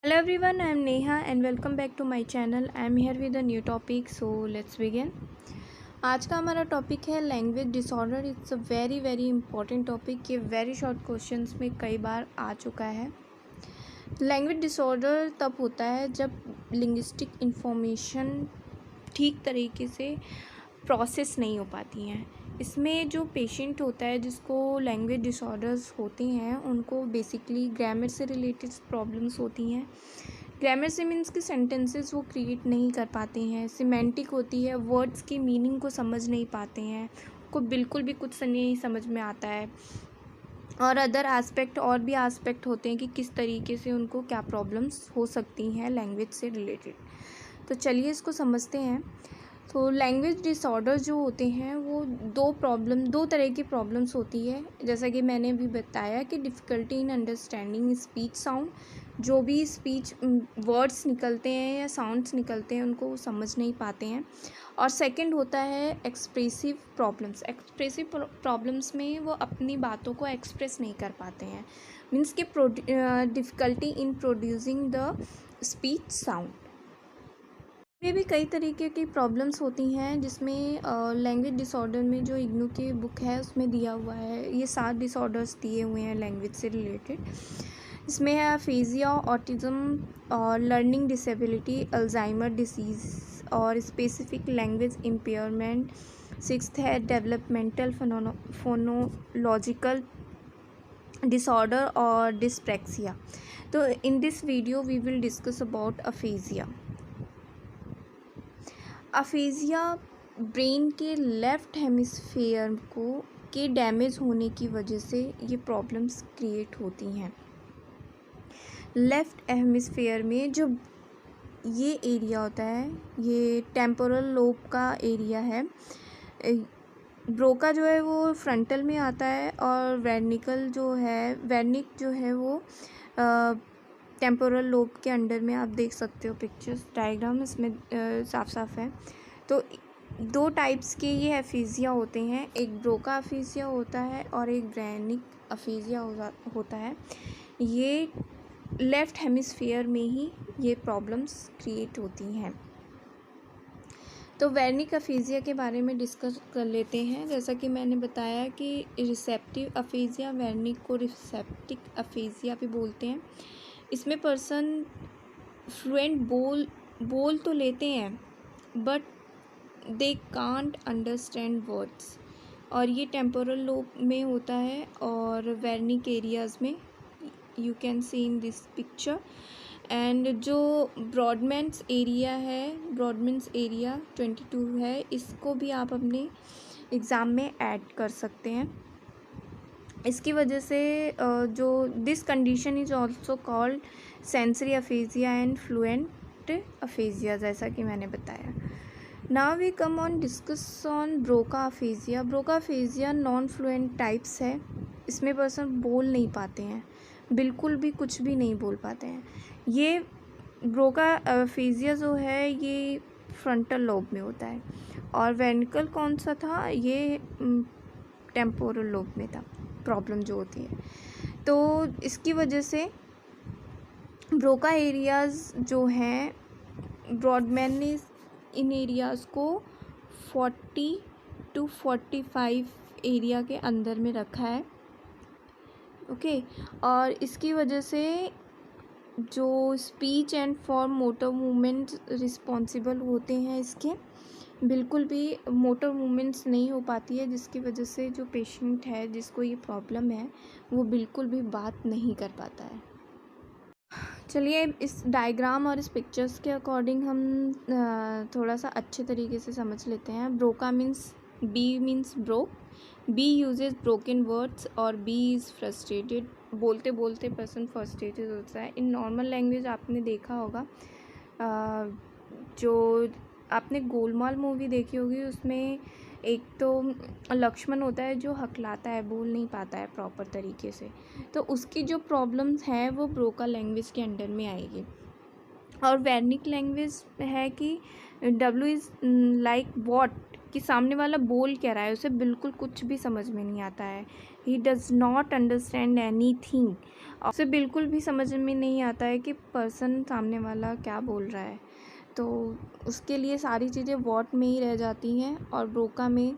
Hello everyone, I am Neha and welcome back to my channel. I am here with a new topic, so let's begin. आज का हमारा topic है language disorder. It's a very very important topic. ये very short questions में कई बार आ चुका है. Language disorder तब होता है जब लिंग्विस्टिक इंफॉर्मेशन ठीक तरीके से प्रोसेस नहीं हो पाती हैं. इसमें जो पेशेंट होता है जिसको लैंग्वेज डिसऑर्डर्स होती हैं उनको बेसिकली ग्रामर से रिलेटेड प्रॉब्लम्स होती हैं. ग्रामर से मीन्स कि सेंटेंसेस वो क्रिएट नहीं कर पाते हैं. सिमेंटिक होती है, वर्ड्स की मीनिंग को समझ नहीं पाते हैं, को बिल्कुल भी कुछ नहीं समझ में आता है. और अदर एस्पेक्ट और भी एस्पेक्ट होते हैं कि किस तरीके से उनको क्या प्रॉब्लम्स हो सकती हैं लैंग्वेज से रिलेटेड. तो चलिए इसको समझते हैं. तो लैंग्वेज डिसऑर्डर जो होते हैं वो दो तरह की प्रॉब्लम्स होती है. जैसा कि मैंने अभी बताया कि difficulty in understanding speech sound, जो भी स्पीच वर्ड्स निकलते हैं या साउंड्स निकलते हैं उनको वो समझ नहीं पाते हैं. और सेकंड होता है एक्सप्रेसिव प्रॉब्लम्स. एक्सप्रेसिव प्रॉब्लम्स में वो अपनी बातों को एक्सप्रेस नहीं कर पाते हैं. मीन्स कि difficulty in producing the speech sound. ये भी कई तरीके की प्रॉब्लम्स होती हैं जिसमें लैंग्वेज डिसऑर्डर में जो इग्नू की बुक है उसमें दिया हुआ है. ये 7 डिसऑर्डर्स दिए हुए हैं लैंग्वेज से रिलेटेड. इसमें है अफेजिया, ऑटिज़म और लर्निंग डिसेबिलिटी, अल्जाइमर डिसीज़ और स्पेसिफिक लैंग्वेज इम्पेयरमेंट. 6th है डेवलपमेंटल फोनोलॉजिकल डिसऑर्डर और डिस्प्रैक्सिया. तो in this video we will discuss about aphasia. Aphasia brain के लेफ़्ट हेमिस्फेयर को के डैमेज होने की वजह से ये प्रॉब्लम्स क्रिएट होती हैं. लेफ़्ट हेमिस्फेयर में जो ये एरिया होता है ये टेम्पोरल लोब का एरिया है. ब्रोका जो है वो फ्रंटल में आता है और वेर्निक जो है वो टेम्पोरल लोब के अंडर में. आप देख सकते हो पिक्चर्स डायग्राम इसमें साफ साफ है. तो 2 टाइप्स के ये अफेजिया होते हैं. एक ब्रोका अफेजिया होता है और एक वेर्निक अफेजिया होता है. ये लेफ़्ट हेमिस्फीयर में ही ये प्रॉब्लम्स क्रिएट होती हैं. तो वेर्निक अफेजिया के बारे में डिस्कस कर लेते हैं. जैसा कि मैंने बताया कि रिसेप्टिव अफेजिया, वेर्निक को रिसेप्टिक अफेजिया भी बोलते हैं. इसमें पर्सन फ्लुएंट बोल तो लेते हैं but they can't understand words. और ये टेम्पोरल लोब में होता है और वेर्निक एरियाज़ में. You can see in this picture. And जो ब्रॉडमैन्स एरिया 22 है, इसको भी आप अपने एग्ज़ाम में ऐड कर सकते हैं. इसकी वजह से जो this condition is also called sensory aphasia and fluent aphasia, जैसा कि मैंने बताया. Now we come on discuss on Broca aphasia. Broca aphasia non fluent types है. इसमें पर्सन बोल नहीं पाते हैं, बिल्कुल भी कुछ भी नहीं बोल पाते हैं. ये ब्रोका अफेजिया जो है ये फ्रंटल लोब में होता है. और वेर्निकल कौन सा था, ये टेम्पोरल लोब में था प्रॉब्लम जो होती है. तो इसकी वजह से ब्रोका एरियाज़ जो हैं ब्रॉडमैन ने इन एरियाज़ को 40 to 45 एरिया के अंदर में रखा है. ओके. और इसकी वजह से जो speech and for motor movements responsible होते हैं इसके बिल्कुल भी मोटर मूवमेंट्स नहीं हो पाती है, जिसकी वजह से जो पेशेंट है जिसको ये प्रॉब्लम है वो बिल्कुल भी बात नहीं कर पाता है. चलिए इस डायग्राम और इस पिक्चर्स के अकॉर्डिंग हम थोड़ा सा अच्छे तरीके से समझ लेते हैं. Broca means broke. Be uses broken words और बी इज़ फ्रस्ट्रेटेड. बोलते बोलते पर्सन फ्रस्ट्रेटेड होता है. इन नॉर्मल लैंग्वेज आपने देखा होगा, जो आपने गोलमाल मूवी देखी होगी उसमें एक तो लक्ष्मण होता है जो हकलाता है, बोल नहीं पाता है प्रॉपर तरीके से. तो उसकी जो प्रॉब्लम्स हैं वो ब्रोका लैंग्वेज के अंडर में आएगी. और वेर्निक लैंग्वेज है कि डब्ल्यू इज़ लाइक वॉट, कि सामने वाला बोल क्या रहा है, उसे बिल्कुल कुछ भी समझ में नहीं आता है। He does not understand any thing, उसे बिल्कुल भी समझ में नहीं आता है कि पर्सन सामने वाला क्या बोल रहा है। तो उसके लिए सारी चीज़ें वॉट में ही रह जाती हैं और ब्रोका में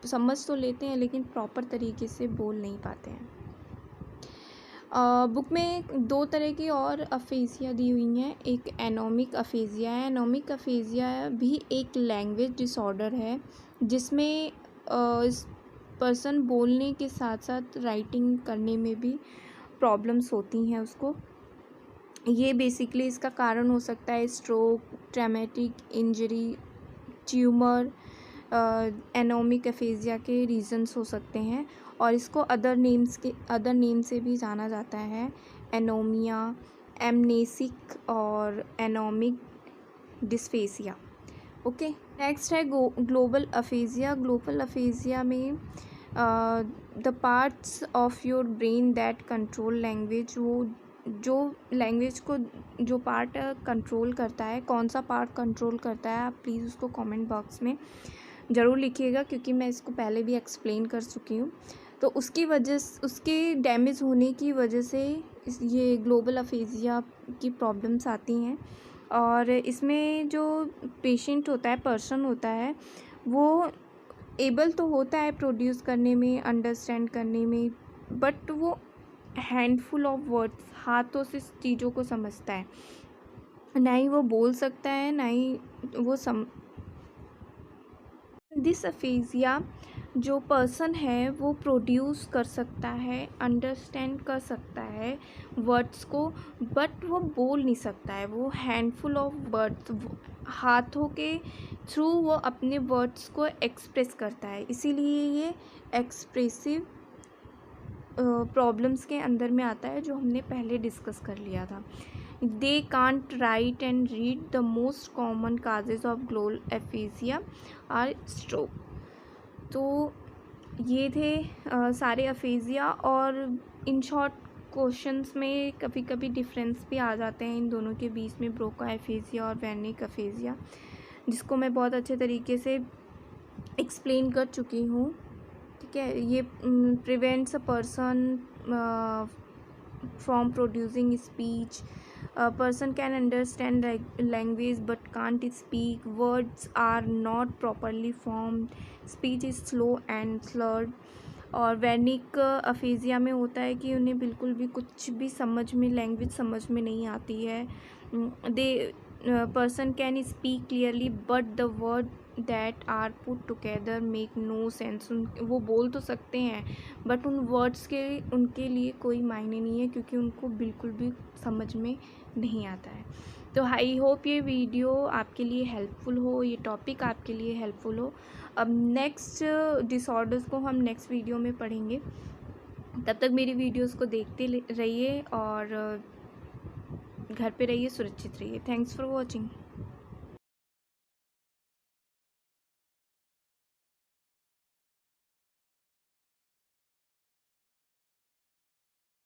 समझ तो लेते हैं लेकिन प्रॉपर तरीके से बोल नहीं पाते हैं। बुक में 2 तरह की और अफेजिया दी हुई हैं। एक एनोमिक अफेजिया है। एनोमिक अफेजिया भी एक लैंग्वेज डिसऑर्डर है जिसमें इस पर्सन बोलने के साथ साथ राइटिंग करने में भी प्रॉब्लम्स होती हैं उसको। ये बेसिकली इसका कारण हो सकता है stroke, traumatic injury, tumour, anomic aphasia के रीजंस हो सकते हैं और इसको अदर नेम से भी जाना जाता है, एनोमिया, एमनेसिक और एनोमिक डिस्फेसिया। ओके, नेक्स्ट है ग्लोबल अफेजिया। ग्लोबल अफेजिया में the parts of your brain that control language, वो जो लैंग्वेज को जो पार्ट कंट्रोल करता है, कौन सा पार्ट कंट्रोल करता है, आप प्लीज़ उसको कमेंट बॉक्स में ज़रूर लिखिएगा क्योंकि मैं इसको पहले भी एक्सप्लेन कर चुकी हूँ। तो उसके डैमेज होने की वजह से ये ग्लोबल अफेजिया की प्रॉब्लम्स आती हैं और इसमें जो पेशेंट होता है, पर्सन होता है, वो एबल तो होता है प्रोड्यूस करने में, अंडरस्टैंड करने में, बट वो हैंडफुल ऑफ वर्ड्स, हाथों से चीज़ों को समझता है, ना ही वो बोल सकता है ना ही वो दिस अफेजिया जो पर्सन है वो प्रोड्यूस कर सकता है, अंडरस्टैंड कर सकता है वर्ड्स को, बट वो बोल नहीं सकता है। वो हैंडफुल ऑफ वर्ड्स, हाथों के थ्रू वो अपने वर्ड्स को एक्सप्रेस करता है, इसीलिए ये एक्सप्रेसिव प्रॉब्लम्स के अंदर में आता है जो हमने पहले डिस्कस कर लिया था। They can't write and read. The most common causes of global aphasia are stroke. तो ये थे सारे अफेजिया और इन शॉर्ट क्वेश्चंस में कभी कभी डिफरेंस भी आ जाते हैं इन दोनों के बीच में, ब्रोका अफेजिया और वैनिक अफेजिया, जिसको मैं बहुत अच्छे तरीके से एक्सप्लेन कर चुकी हूँ। ठीक है, ये prevents a person from producing speech. A person can understand language but can't speak. Words are not properly formed. Speech is slow and slurred. और वैनिक अफेजिया में होता है कि उन्हें बिल्कुल भी कुछ भी लैंग्वेज समझ में नहीं आती है। The person can speak clearly but the word that are put together make no sense. वो बोल तो सकते हैं बट उन वर्ड्स के उनके लिए कोई मायने नहीं है क्योंकि उनको बिल्कुल भी समझ में नहीं आता है। तो आई होप ये वीडियो आपके लिए हेल्पफुल हो, ये टॉपिक आपके लिए हेल्पफुल हो। अब नेक्स्ट डिसऑर्डर्स को हम नेक्स्ट वीडियो में पढ़ेंगे। तब तक मेरी वीडियोस को देखते रहिए और घर पे रहिए, सुरक्षित रहिए। Thanks for watching.